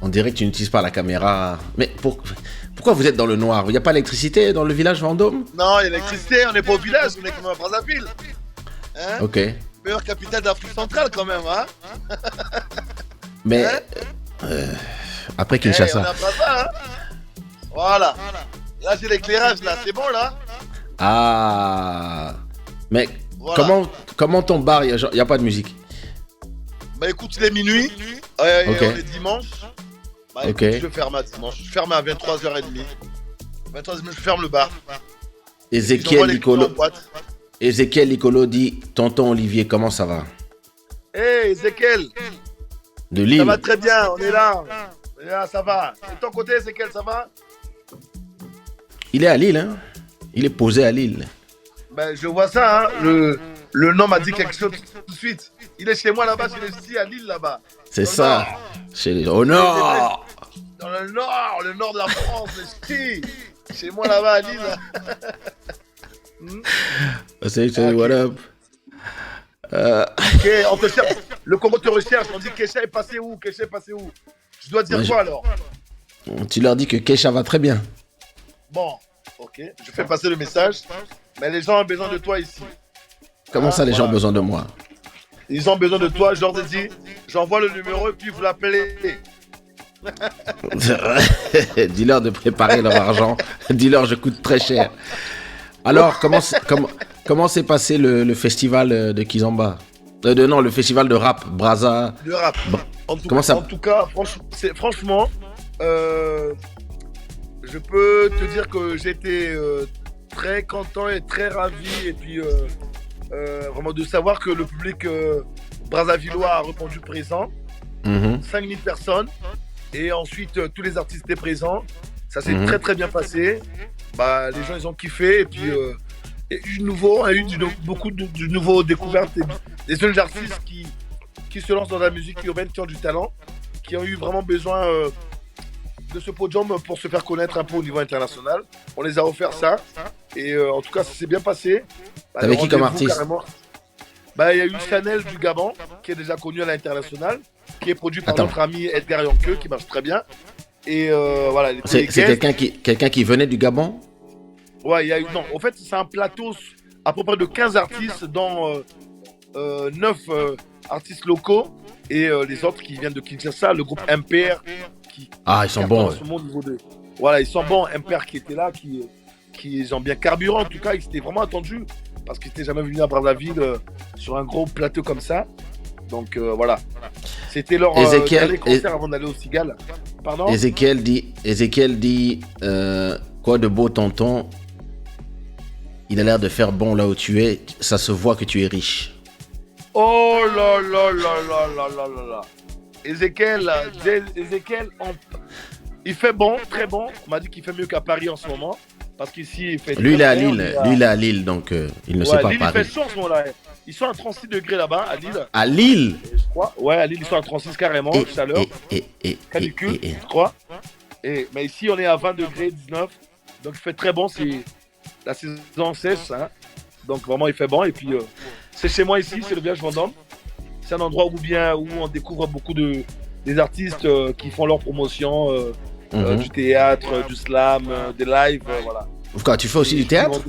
On dirait que tu n'utilises pas la caméra. Mais pourquoi vous êtes dans le noir? Il n'y a pas d'électricité dans le village Vendôme? Non, il y a l'électricité, on n'est pas au village, on est comme à Brazzaville. Hein? Ok. Meilleure capitale d'Afrique centrale quand même, hein? Mais Hein? après On est Kinshasa. à Brazza, hein? Voilà. Là, j'ai l'éclairage, là, c'est bon, là? Ah. Mais Voilà. comment ton bar, il n'y a pas de musique? Bah écoute, il est minuit, Ok. on est dimanche. Bah Ok. écoute, je ferme à dimanche. Je ferme à 23h30. 23h30, je ferme le bar. Et puis j'envoie les clients en boîte. Ézéchiel Licolo dit Tonton Olivier, comment ça va? Hey, Ezekiel, De ça va Lille. très bien, on est là. On est là, ça va. Et de ton côté, Ezekiel, ça va? Il est à Lille, hein? Il est posé à Lille. Ben, je vois ça, hein. Le nom m'a dit quelque chose tout de suite. Il est chez moi là-bas, je l'ai ici à Lille là-bas. C'est Dans le ça. nord. Au nord. Dans le nord de la France, ici. Chez moi là-bas à Lille. C'est what up? Ok, on te cherche. Le Congo te recherche. On dit Kesha est passé où? Kesha est passé où? Je dois dire Ouais, quoi alors? Tu leur dis que Kesha va très bien. Bon, ok. Je fais passer le message. Mais les gens ont besoin de toi ici. Comment ça, les gens ont Voilà. besoin de moi? Ils ont besoin de toi. Je leur ai dit, j'envoie le numéro et puis vous l'appelez. Dis-leur de préparer leur argent. Dis-leur, je coûte très cher. Alors, comment s'est passé le festival de Kizomba? Non, le festival de rap, Brazza. De rap. Bon, En tout, comment ça- en tout cas, franchement, je peux te dire que j'étais très content et très ravi. Et puis, vraiment de savoir que le public brazzavillois a répondu présent. Mhm. 5000 personnes. Et ensuite, tous les artistes étaient présents. Ça s'est Mhm. très très bien passé. Bah, les gens, ils ont kiffé. Et puis, et du nouveau, on a eu beaucoup de nouveaux découvertes. Des jeunes artistes qui se lancent dans la musique urbaine, qui ont du talent, qui ont eu vraiment besoin de ce podium pour se faire connaître un peu au niveau international. On les a offert ça. Et en tout cas, ça s'est bien passé. Bah, T'avais le qui comme rendez-vous, artiste? carrément. Bah, il y a eu Chanel du Gabon, qui est déjà connu à l'international, qui est produit par Attends. notre ami Edgar Yonke, qui marche très bien. Et voilà, les C'est guests. quelqu'un qui venait du Gabon? Ouais, il y a eu. Non, en fait, c'est un plateau à peu près de 15 artistes, dont 9 artistes locaux et les autres qui viennent de Kinshasa, le groupe MPR. Ah, ils sont bons. Ouais. Au niveau de... Voilà, ils sont bons. MPR qui était là, qui ont bien carburé. En tout cas, ils étaient vraiment attendus parce qu'ils n'étaient jamais venus à Brazzaville sur un gros plateau comme ça. Donc voilà. C'était leur dernier concert avant d'aller au Cigale. Pardon? Ézéchiel dit quoi de beau tonton? Il a l'air de faire bon là où tu es. Ça se voit que tu es riche. Oh là là là là là là là là. Ézéchiel, il fait bon, très bon. On m'a dit qu'il fait mieux qu'à Paris en ce moment. Parce qu'ici, il fait. Lui, il est à très bon. Lille. Lui, il est à Lille, donc il ne sait pas Lille, Paris. il fait chaud en ce moment-là. Ils sont à 36 degrés là-bas, à Lille. À Lille? Je crois. Ouais, à Lille, ils sont à 36 carrément, chaleur. Canicule, je crois. Mais ici, on est à 20 degrés, 19. Donc, il fait très bon. C'est la saison sèche. Hein. Donc, vraiment, il fait bon. Et puis, c'est chez moi ici, c'est le village Vendôme. C'est un endroit où on découvre beaucoup des artistes qui font leur promotion, du théâtre, du slam, des lives, voilà. Quoi, tu fais aussi du théâtre?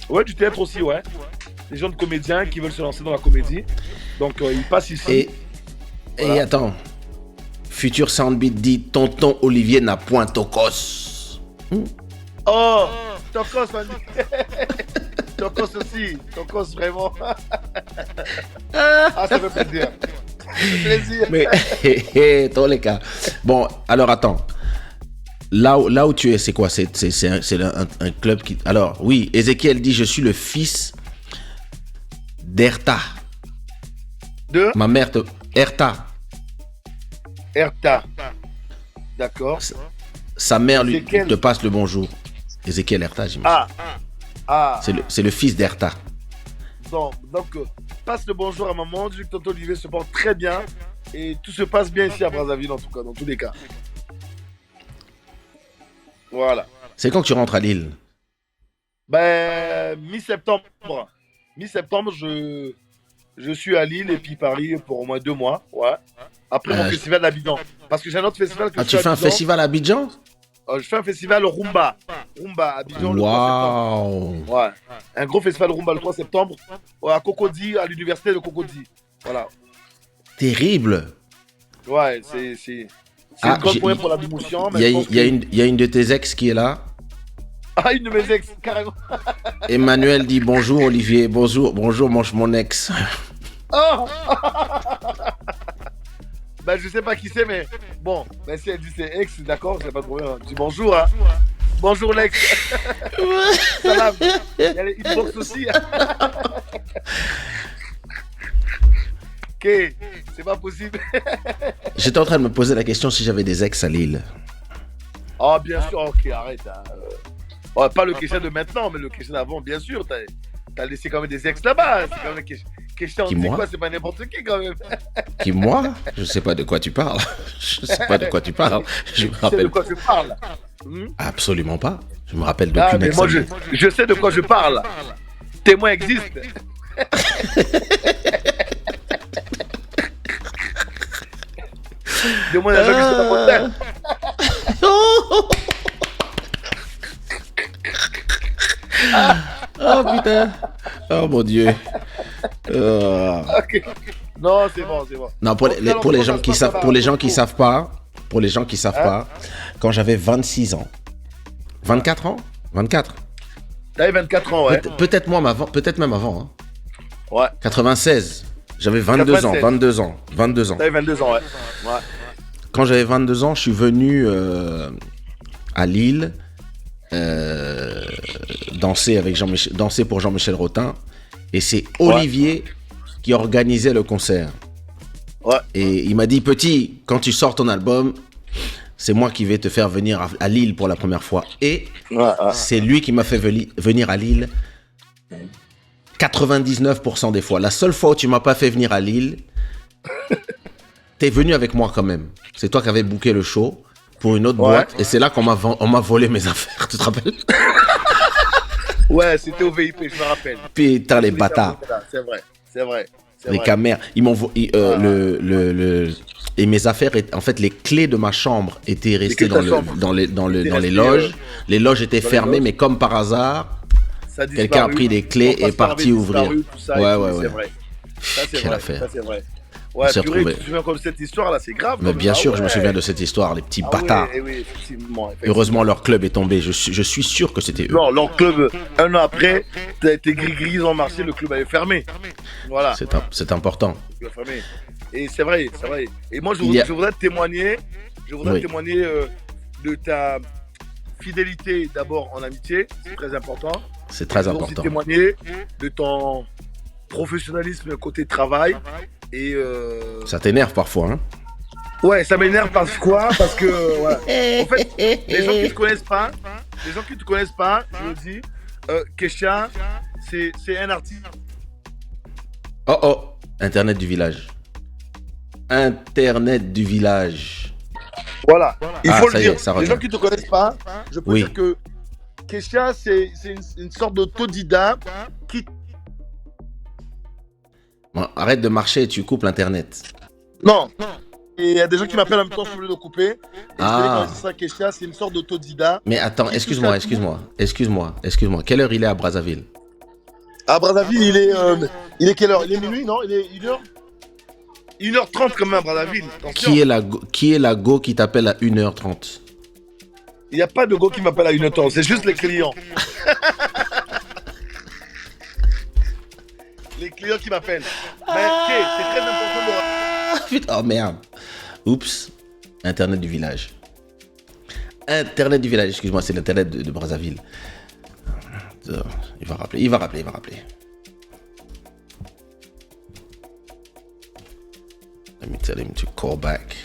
Ouais, du théâtre aussi, ouais. Des jeunes comédiens qui veulent se lancer dans la comédie. Donc, ils passent ici. Et attends. Futur Soundbeat dit tonton Olivier n'a point tocos. Oh, tocos, man. Tocos aussi. Tocos, vraiment. Ah, ça fait plaisir. Ça fait plaisir. Mais, dans les cas. Bon, alors attends. Là où tu es, c'est quoi? C'est un club qui... Alors, oui, Ézéchiel dit, je suis le fils d'Erta. De Ma mère te... Erta. Erta. D'accord. Sa mère lui Ézéchiel. te passe le bonjour. Ézéchiel Erta, j'imagine. Ah. C'est le fils d'Erta. Donc passe le bonjour à maman. Dis que tonton Olivier se porte très bien. Et tout se passe bien ici à Brazzaville, en tout cas, dans tous les cas. Voilà. C'est quand que tu rentres à Lille? Ben, mi-septembre. Mi-septembre, je je suis à Lille et puis Paris pour au moins 2 mois. Ouais. Après mon festival d'Abidjan. Parce que j'ai un autre festival que je fais. Ah, tu fais un festival à Abidjan? Je fais un festival Rumba. Rumba à Abidjan le 3 septembre. Ouais. Un gros festival Rumba le 3 septembre à Cocody, à l'université de Cocody. Voilà. Terrible. Ouais, c'est une grande moyen pour la promotion. Il y a une de tes ex qui est là. Ah, une de mes ex, carrément. Emmanuel dit bonjour Olivier, bonjour mon ex. Oh. Ben je sais pas qui c'est, mais bon, ben si elle dit c'est ex, d'accord, c'est pas de problème. Je dis bonjour, hein. Bonjour l'ex. Salam. Il y a les hitbox aussi. Ok, c'est pas possible. J'étais en train de me poser la question si j'avais des ex à Lille. Oh bien sûr, ok, arrête. Hein. Pas le question de maintenant, mais le question d'avant, bien sûr. T'as laissé quand même des ex là-bas. C'est quand même question de quoi, c'est pas n'importe qui quand même. Qui, moi? Je sais pas de quoi tu parles. Je sais pas de quoi tu parles. Je me rappelle. Tu sais de quoi tu parles? Absolument pas. Je me rappelle d'aucune ex. Moi, je sais de quoi je parle. Témoin existe. Témoin n'a jamais vu sur la Oh putain. Oh mon Dieu. Okay. Non, c'est bon. Non, pour les gens qui savent pas, quand j'avais 26 ans. 24 ans 24. T'avais 24 ans, ouais. Peut-être même avant. Hein. Ouais. 96. J'avais 22 ans. T'avais 22 ans, ouais. Quand j'avais 22 ans, je suis venu à Lille danser pour Jean-Michel Rotin. Et c'est Olivier qui organisait le concert. Ouais. Et il m'a dit, petit, quand tu sors ton album, c'est moi qui vais te faire venir à Lille pour la première fois. Et c'est lui qui m'a fait venir à Lille 99% des fois. La seule fois où tu m'as pas fait venir à Lille, t'es venu avec moi quand même. C'est toi qui avais booké le show pour une autre boîte. Et c'est là qu'on m'a volé mes affaires, tu te rappelles? Ouais, c'était au VIP, je me rappelle. Putain, les bâtards. C'est vrai. Les caméras. Ils m'ont et mes affaires, en fait, les clés de ma chambre étaient restées dans les loges. Les loges étaient fermées, mais comme par hasard, quelqu'un a pris les clés et est parti ouvrir. Ouais. C'est vrai. Quelle affaire. Ça, c'est vrai. Ouais, purée, tu te souviens comme cette histoire là, c'est grave. Mais bien sûr, je me souviens de cette histoire, les petits bâtards. Oui, effectivement. Heureusement, leur club est tombé. Je suis sûr que c'était eux. Non, leur club, un an après, tes gris-gris, ils ont marché, le club avait fermé. Voilà. C'est important. Et c'est vrai. Et moi, je voudrais témoigner de ta fidélité d'abord en amitié, c'est très important. C'est très important. Aussi témoigner de ton professionnalisme côté travail. Et ça t'énerve parfois, hein? Ouais, ça m'énerve parce que voilà. En fait, les gens qui te connaissent pas, je le dis, Kesha, c'est un artiste. Oh, Internet du village. Voilà, il faut le dire. Les gens qui te connaissent pas, je peux dire que Kesha, c'est une sorte d'autodidacte qui... Bon, arrête de marcher et tu coupes l'internet. Non. Et il y a des gens qui m'appellent en même temps, je suis obligé de couper. Et je dis ça, Kesha, c'est une sorte d'autodidacte. Mais attends, excuse-moi. Quelle heure il est à Brazzaville? À Brazzaville, il est quelle heure? Il est minuit, non? Il est 1h30 quand même à Brazzaville. Qui est la go qui t'appelle à 1h30? Il n'y a pas de go qui m'appelle à 1h30, c'est juste les clients. Les clients qui m'appellent. Mais c'est très important de... Putain, oh merde. Oups. Internet du village. Excuse-moi, c'est l'internet de Brazzaville. Il va rappeler. Let me tell him to call back.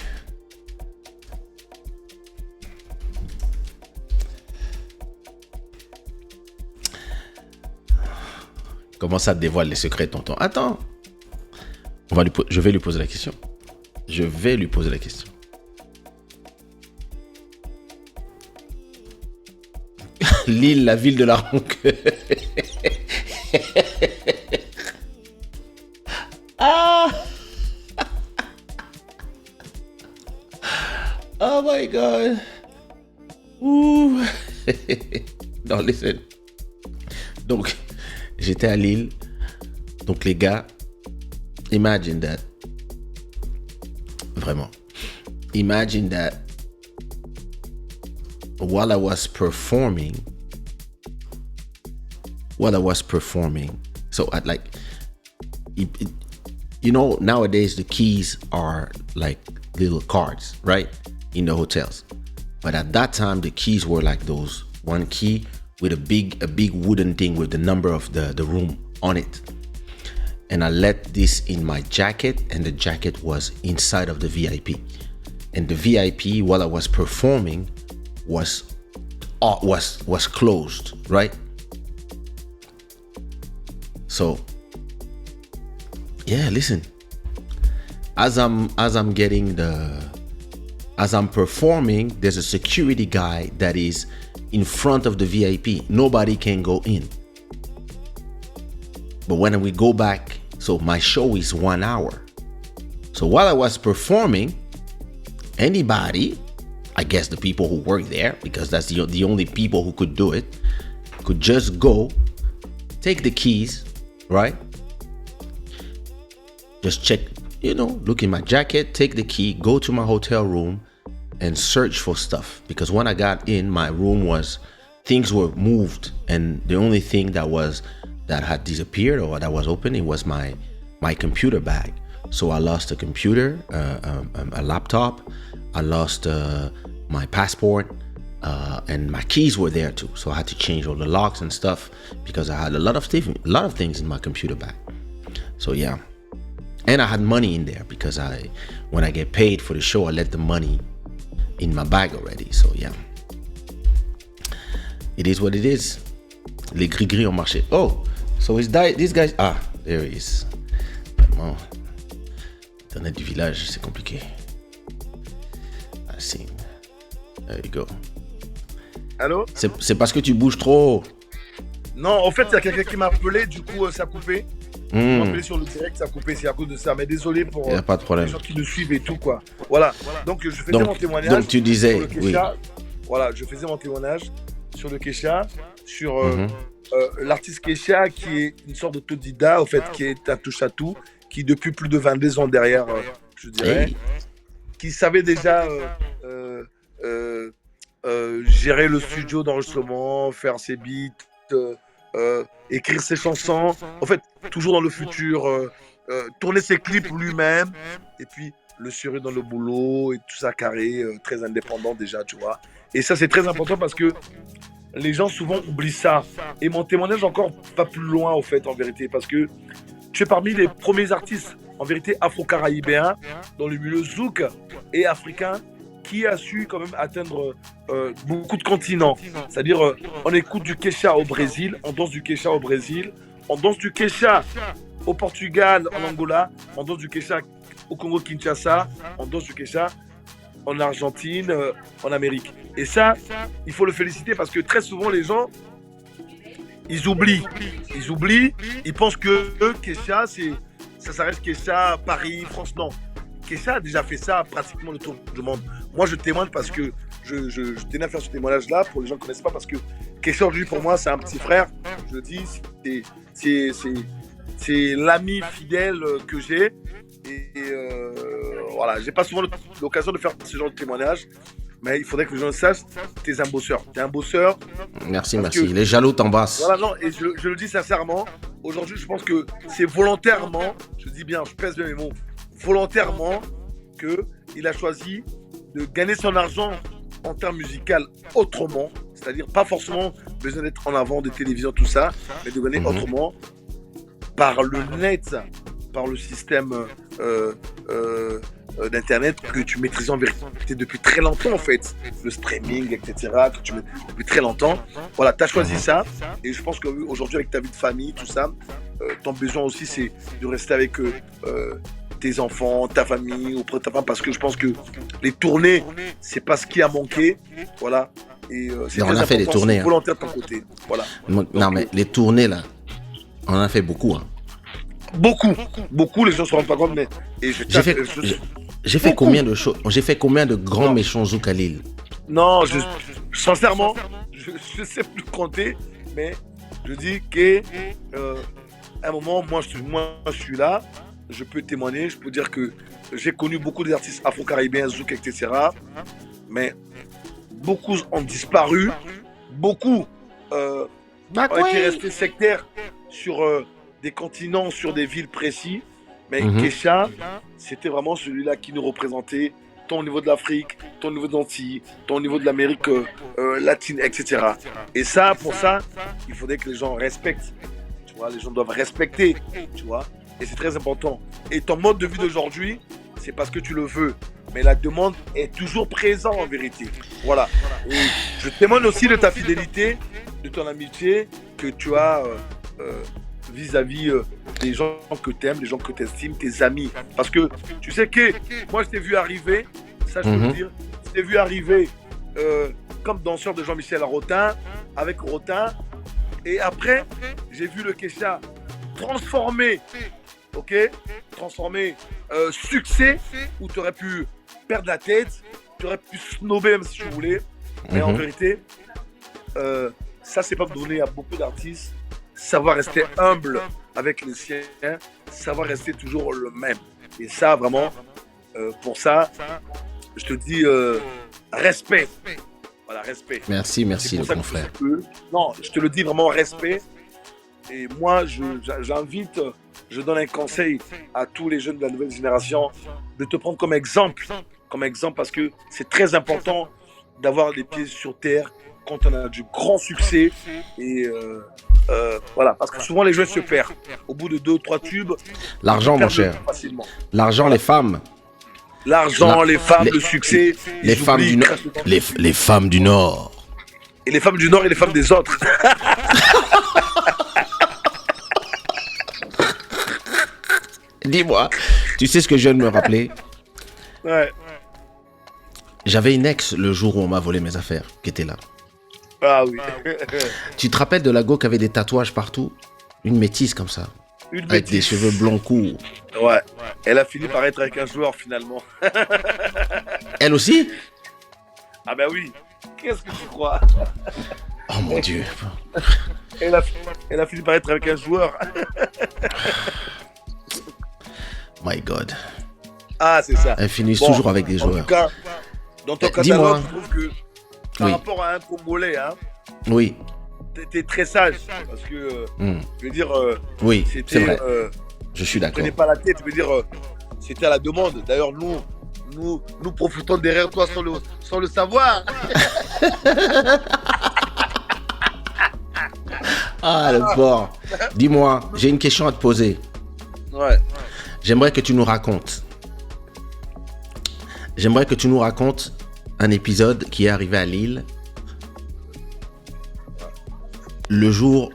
Comment ça te dévoile les secrets, tonton? Attends. Je vais lui poser la question. Lille, la ville de la rancœur. my God. Ouh. Non, listen. Donc, j'étais à Lille. Donc, les gars, imagine that. Vraiment. Imagine that while I was performing, so I'd like, you know, nowadays the keys are like little cards, right? In the hotels. But at that time, the keys were like those one key with a big wooden thing with the number of the room on it. And I let this in my jacket, and the jacket was inside of the VIP. And the VIP, while I was performing, was closed, right? So, yeah, listen. As I'm performing, there's a security guy that is in front of the VIP. Nobody can go in. But when we go back, so my show is 1 hour. So while I was performing, anybody, I guess the people who work there, because that's the only people who could do it, could just go, take the keys, right? Just check, look in my jacket, take the key, go to my hotel room and search for stuff. Because when I got in, my room things were moved, and the only thing that had disappeared or that was open, it was my computer bag. So I lost a computer, a laptop, I lost my passport, and my keys were there too. So I had to change all the locks and stuff because I had a lot of things in my computer bag. So yeah, and I had money in there because when I get paid for the show, I let the money in my bag already. So yeah, it is what it is. Les gris-gris ont marché. Oh, so this guy. Ah, there he is. Vraiment, Internet du village, c'est compliqué. I see. There you go. Allô? C'est parce que tu bouges trop. Non, en fait, il y a quelqu'un qui m'a appelé, du coup, ça a coupé. Il m'a appelé sur le direct, ça a coupé, c'est à cause de ça. Mais désolé pour y a pas de problème. les gens qui nous suivent et tout, quoi. Voilà. Donc, je faisais mon témoignage. Donc, tu disais, sur le Kesha. Oui. Voilà, je faisais mon témoignage sur le Kesha, sur l'artiste Kesha, qui est une sorte d'autodidacte, en fait, qui est un touche-à-tout, qui depuis plus de 22 ans derrière, je dirais, qui savait déjà gérer le studio d'enregistrement, faire ses beats, écrire ses chansons, en fait, toujours dans le futur, tourner ses clips lui-même, et puis le surer dans le boulot, et tout ça carré, très indépendant déjà, tu vois. Et ça, c'est très important parce que les gens souvent oublient ça. Et mon témoignage encore va plus loin, au fait, en vérité, parce que tu es parmi les premiers artistes, en vérité, afro-caraïbéens, dans le milieu zouk et africain, qui a su quand même atteindre beaucoup de continents. C'est-à-dire, on écoute du Kesha au Brésil, on danse du Kesha au Brésil, on danse du Kesha au Portugal, en Angola, on danse du Kesha au Congo-Kinshasa, on danse du Kesha en Argentine, en Amérique. Et ça, il faut le féliciter parce que très souvent, les gens, ils oublient, ils pensent que Kesha, ça s'arrête Kesha, Paris, France, non. Kesha a déjà fait ça pratiquement le tour du monde. Moi, je témoigne parce que je tenais à faire ce témoignage-là pour les gens qui ne connaissent pas, parce que Kesha, aujourd'hui, pour moi, c'est un petit frère. Je le dis, c'est l'ami fidèle que j'ai. Et voilà, j'ai pas souvent l'occasion de faire ce genre de témoignage, mais il faudrait que les gens le sachent. T'es un bosseur. Merci. Les jaloux t'embrassent. Voilà, non, et je le dis sincèrement. Aujourd'hui, je pense que c'est volontairement, je dis bien, je pèse bien mes mots, volontairement qu'il a choisi de gagner son argent en termes musical autrement, c'est-à-dire pas forcément besoin d'être en avant de télévision, tout ça, mais de gagner autrement par le net, par le système d'internet que tu maîtrises en vérité depuis très longtemps, en fait, le streaming, etc., que tu maîtrises depuis très longtemps. Voilà, tu as choisi ça, et je pense qu'aujourd'hui, avec ta vie de famille, tout ça, ton besoin aussi, c'est de rester avec tes enfants, ta famille, auprès de ta femme, parce que je pense que les tournées, c'est pas ce qui a manqué, voilà. Et c'est très important, des tournées, c'est volontaire de ton côté, voilà. Non, mais les tournées, là, on en a fait beaucoup, hein. Beaucoup, les gens se rendent pas compte, mais J'ai fait combien de choses? J'ai fait combien de grands méchants zouk à Lille? Non, sincèrement, je sais plus compter, mais je dis que à un moment, moi je suis là, je peux témoigner, je peux dire que j'ai connu beaucoup d'artistes afro-caribéens, zouk, etc. Mais beaucoup ont disparu, beaucoup ont été restés sectaires sur des continents, sur des villes précis. Mais Kesha, c'était vraiment celui-là qui nous représentait, tant au niveau de l'Afrique, tant au niveau de l'Antilles, tant au niveau de l'Amérique latine, etc. Et ça, pour ça, il faudrait que les gens respectent. Tu vois, les gens doivent respecter, tu vois. Et c'est très important. Et ton mode de vie d'aujourd'hui, c'est parce que tu le veux. Mais la demande est toujours présente en vérité. Voilà. Et je témoigne aussi de ta fidélité, de ton amitié que tu as vis-à-vis des gens que tu aimes, des gens que tu estimes, tes amis. Parce que tu sais que moi, je t'ai vu arriver, ça je peux le dire, je t'ai vu arriver comme danseur de Jean-Michel Rotin, avec Rotin. Et après, j'ai vu le Kesha transformé, succès, où tu aurais pu perdre la tête, tu aurais pu snobber même si tu voulais. Mais en vérité, ça, c'est pas donné à beaucoup d'artistes. Savoir rester humble avec les siens, savoir rester toujours le même. Et ça, vraiment, pour ça, je te dis respect. Voilà, respect. Merci, le grand frère. Non, je te le dis vraiment, respect. Et moi, j'invite, je donne un conseil à tous les jeunes de la nouvelle génération de te prendre comme exemple parce que c'est très important d'avoir les pieds sur terre quand on a du grand succès. Et voilà, parce que souvent les jeunes se perdent. Au bout de 2-3 tubes, l'argent, mon cher. L'argent, les femmes. L'argent, les femmes, le succès. Les femmes du Nord. Les femmes du Nord. Et les femmes du Nord et les femmes des autres. Dis-moi, tu sais ce que je viens de me rappeler? Ouais. J'avais une ex le jour où on m'a volé mes affaires, qui était là. Ah oui. Tu te rappelles de la go qui avait des tatouages partout? Une métisse comme ça. Avec des cheveux blonds courts. Ouais. Elle a fini par être avec un joueur finalement. Elle aussi? Ah ben oui. Qu'est-ce que tu crois? Oh mon Dieu. Elle a fini par être avec un joueur. My God. Ah, c'est ça. Elle finit toujours avec des joueurs. En tout cas, dans ton catalogue, je trouve que par rapport à un Congolais, oui. T'es très sage. Parce que, je veux dire, oui, c'est vrai. Je suis d'accord. Tu prenais pas la tête, je veux dire, c'était à la demande. D'ailleurs, nous profitons derrière toi sans le savoir. Ah, le porc. Dis-moi, j'ai une question à te poser. Ouais. J'aimerais que tu nous racontes un épisode qui est arrivé à Lille le jour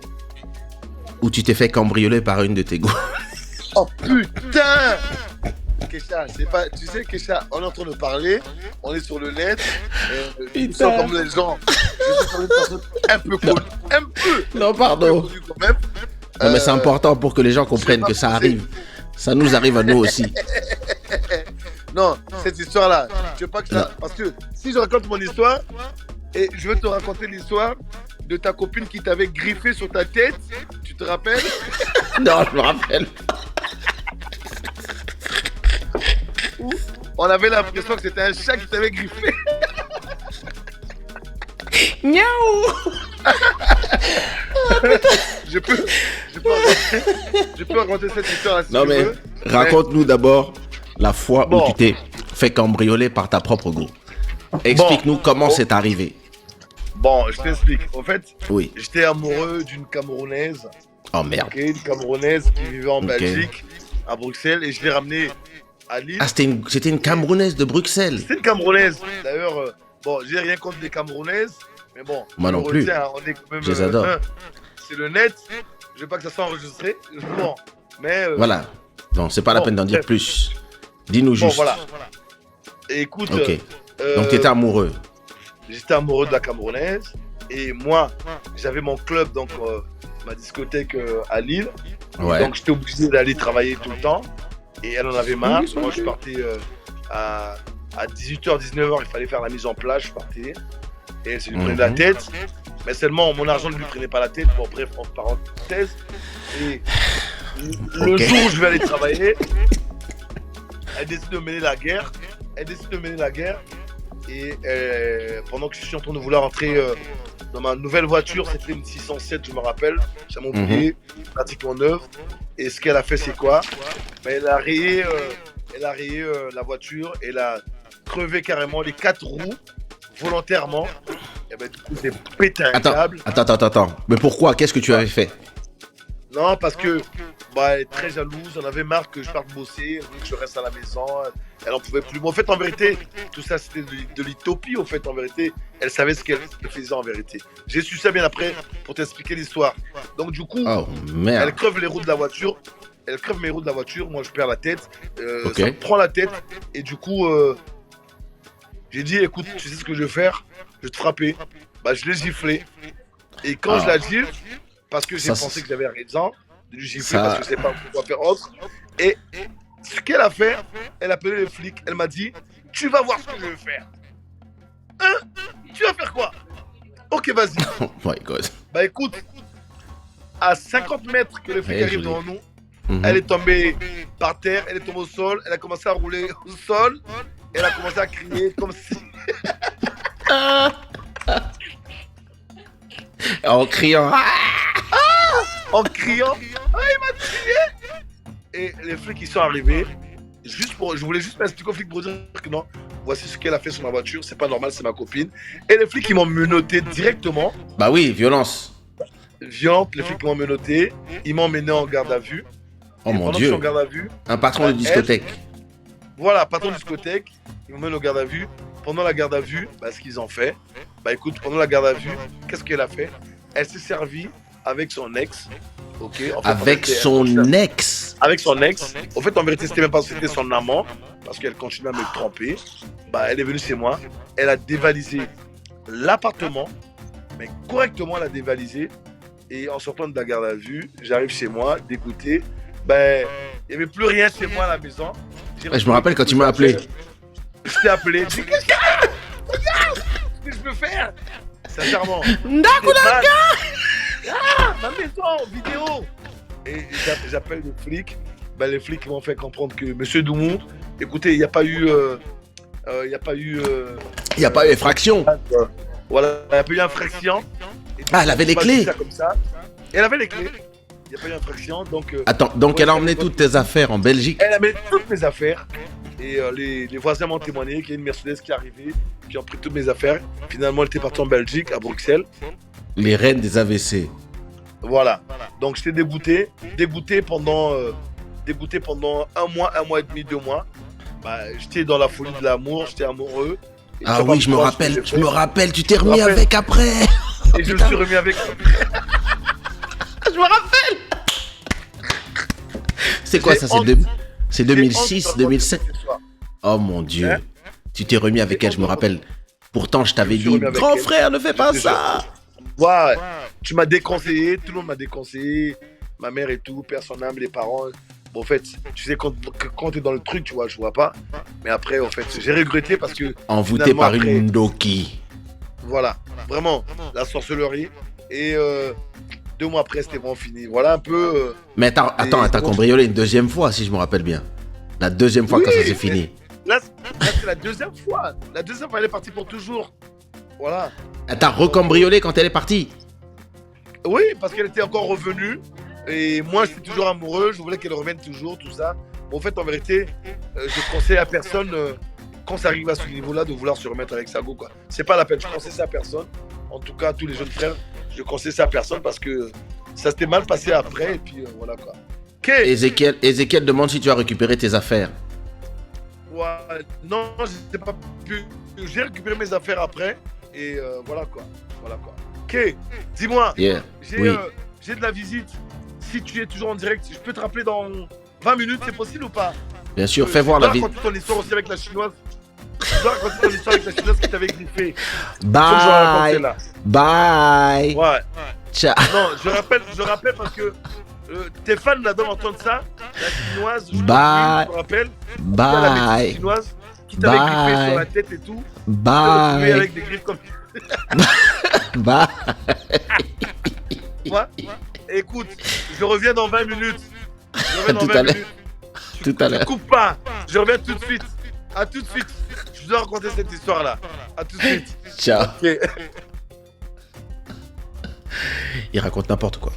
où tu t'es fait cambrioler par une de tes go. Oh putain! Kesha, c'est pas, tu sais Kesha, on est en train de parler, on est sur le net, nous sommes comme les gens. Je suis comme une personne un peu connue, un peu. Non, pardon. Quand même. Non, mais c'est important pour que les gens comprennent que ça arrive. Ça nous arrive à nous aussi. Non, cette histoire-là, je veux pas que ça... Parce que si je raconte mon histoire, et je veux te raconter l'histoire de ta copine qui t'avait griffé sur ta tête, tu te rappelles? Non, je me rappelle. On avait l'impression que c'était un chat qui t'avait griffé. Miaou. Je peux raconter cette histoire si non, mais veux. Raconte-nous d'abord la fois où tu t'es fait cambrioler par ta propre go. Explique-nous comment c'est arrivé. Bon, je t'explique. En fait, oui. J'étais amoureux d'une Camerounaise. Oh merde. Okay, une Camerounaise qui vivait en Belgique, à Bruxelles, et je l'ai ramenée à Lille. Ah, c'était une Camerounaise de Bruxelles. C'était une Camerounaise. D'ailleurs, bon, j'ai rien contre les Camerounaises, mais bon. Moi non plus. On est quand même, je les adore. C'est le net. Je veux pas que ça soit enregistré. Bon, mais. Voilà. Non, c'est pas la peine d'en dire plus. Dis-nous juste. Bon, voilà. Et écoute. Ok. Donc, t'étais amoureux. J'étais amoureux de la Camerounaise. Et moi, j'avais mon club, donc ma discothèque à Lille. Ouais. Donc, j'étais obligé d'aller travailler tout le temps. Et elle en avait marre. Moi, je partais à 18h, 19h, il fallait faire la mise en place, je partais. Et elle se lui prenait la tête. Mais seulement, mon argent ne lui prenait pas la tête. Bon, bref, en parenthèse. Et le jour où je vais aller travailler, elle décide de mener la guerre. Et pendant que je suis en train de vouloir entrer dans ma nouvelle voiture, c'était une 607, je me rappelle. J'ai mon pied, pratiquement neuve. Et ce qu'elle a fait, c'est quoi? Elle a rayé la voiture. Elle a crevé carrément les 4 roues volontairement. Et ben, du coup, c'est pété un câble. Attends. Mais pourquoi? Qu'est-ce que tu avais fait? Non, parce que elle est très jalouse. On avait marre que je parte bosser, que je reste à la maison. Elle en pouvait plus. Mais en fait, en vérité, tout ça, c'était de l'utopie. En fait, en vérité, elle savait ce qu'elle faisait en vérité. J'ai su ça bien après pour t'expliquer l'histoire. Donc, du coup, elle creve les roues de la voiture. Elle crève mes roues de la voiture. Moi, je perds la tête. Ça me prend la tête. Et du coup, j'ai dit, écoute, tu sais ce que je vais faire? Je vais te frapper. Je l'ai giflé. Et quand je la gifle, parce que j'ai pensé que j'avais raison de lui gifler, parce que je ne sais pas quoi faire autre. Et ce qu'elle a fait, elle a appelé les flics. Elle m'a dit, tu vas voir ce que je vais faire. Hein? Tu vas faire quoi? Ok, vas-y. Oh my God. Écoute, à 50 mètres que les flics arrivent devant nous, elle est tombée par terre, elle est tombée au sol, elle a commencé à rouler au sol, elle a commencé à crier comme si... En criant. Il m'a tué. Et les flics ils sont arrivés. Je voulais juste m'expliquer aux flics pour dire que non, voici ce qu'elle a fait sur ma voiture, c'est pas normal, c'est ma copine. Et les flics ils m'ont menotté directement. Bah oui, violence. Violente, les flics m'ont menotté, ils m'ont emmené en garde à vue. Oh mon Dieu. En garde à vue, un patron de discothèque. Voilà, patron de discothèque, ils m'emmènent en garde à vue. Pendant la garde à vue, ce qu'ils ont fait, écoute, pendant la garde à vue, qu'est-ce qu'elle a fait? Elle s'est servie avec son ex. Avec son ex. Avec son ex. En fait, en vérité, c'était même pas c'était son amant, parce qu'elle continue à me tromper. Elle est venue chez moi, elle a dévalisé l'appartement, mais correctement, elle a dévalisé. Et en sortant de la garde à vue, j'arrive chez moi, dégoûté. Il n'y avait plus rien chez moi à la maison. Je me rappelle quand tu m'as appelé. Je t'ai appelé, je dis qu'est-ce que je peux faire? Sincèrement. Ma maison, vidéo. Et j'appelle les flics. Les flics m'ont fait comprendre que Monsieur Doumou, écoutez, il n'y a pas eu effraction. Voilà, il n'y a pas eu infraction. Elle avait les clés. Comme ça. Elle avait les clés. Il n'y a pas eu infraction. Donc, attends, donc elle a emmené toutes tes affaires en Belgique? Elle a emmené toutes mes affaires. Et les voisins m'ont témoigné qu'il y a une Mercedes qui est arrivée, qui a pris toutes mes affaires. Finalement, elle était partie en Belgique, à Bruxelles. Les reines des AVC. Voilà. Donc, j'étais dégoûté pendant un mois et demi, 2 mois. J'étais dans la folie de l'amour, j'étais amoureux. Ah oui, je me rappelle, tu t'es remis avec après. Et je me suis remis avec après. Je me rappelle. C'est quoi ça? C'est 2006, 2007. Oh mon Dieu. Hein? Tu t'es remis avec elle, je me rappelle. Pourtant, je t'avais dit, grand frère, ne fais pas ça. Ouais, tu m'as déconseillé, tout le monde m'a déconseillé. Ma mère et tout, personne n'aime, les parents. Bon, en fait, tu sais, quand t'es dans le truc, tu vois, je vois pas. Mais après, en fait, j'ai regretté parce que... Envoûté par une Ndoki. Voilà, vraiment, la sorcellerie. Et 2 mois après, c'était vraiment fini. Voilà un peu... Mais attends, t'as cambriolé une deuxième fois, si je me rappelle bien. La deuxième fois, quand ça s'est fini. Là, c'est la deuxième fois. La deuxième fois, elle est partie pour toujours. Voilà. Elle t'a recambriolé quand elle est partie? Oui, parce qu'elle était encore revenue. Et moi, j'étais toujours amoureux. Je voulais qu'elle revienne toujours, tout ça. Bon, en fait, en vérité, je conseille à personne, quand ça arrive à ce niveau-là, de vouloir se remettre avec sa go, quoi. C'est pas la peine. Je conseille ça à personne. En tout cas, tous les jeunes frères, je conseille ça à personne parce que ça s'était mal passé après. Et puis, voilà, quoi. Okay. Ézéchiel demande si tu as récupéré tes affaires. Ouais, non, j'ai pas pu. J'ai récupéré mes affaires après. Et voilà quoi. Ok, dis-moi, j'ai de la visite. Si tu es toujours en direct, je peux te rappeler dans 20 minutes, c'est possible ou pas? Bien sûr, fais voir la visite. Tu dois raconter ton histoire aussi avec la chinoise. Tu dois raconter ton histoire avec la chinoise qui t'avait griffé. Bye. Bye. Ouais. Ciao. Non, je rappelle parce que tes fans là doivent entendre ça. La chinoise, je Bye. me rappelle. Bye. La chinoise qui t'avait griffé sur la tête et tout. Bye. Avec des griffes comme Bye. Moi, écoute, je reviens dans 20 minutes. Je reviens dans Tout 20 à l'heure. minutes. Tout à l'heure. Je coupe pas. Je reviens tout de suite. À tout de suite. Je dois raconter cette histoire-là. À tout de suite. Ciao. Ok. Il raconte n'importe quoi.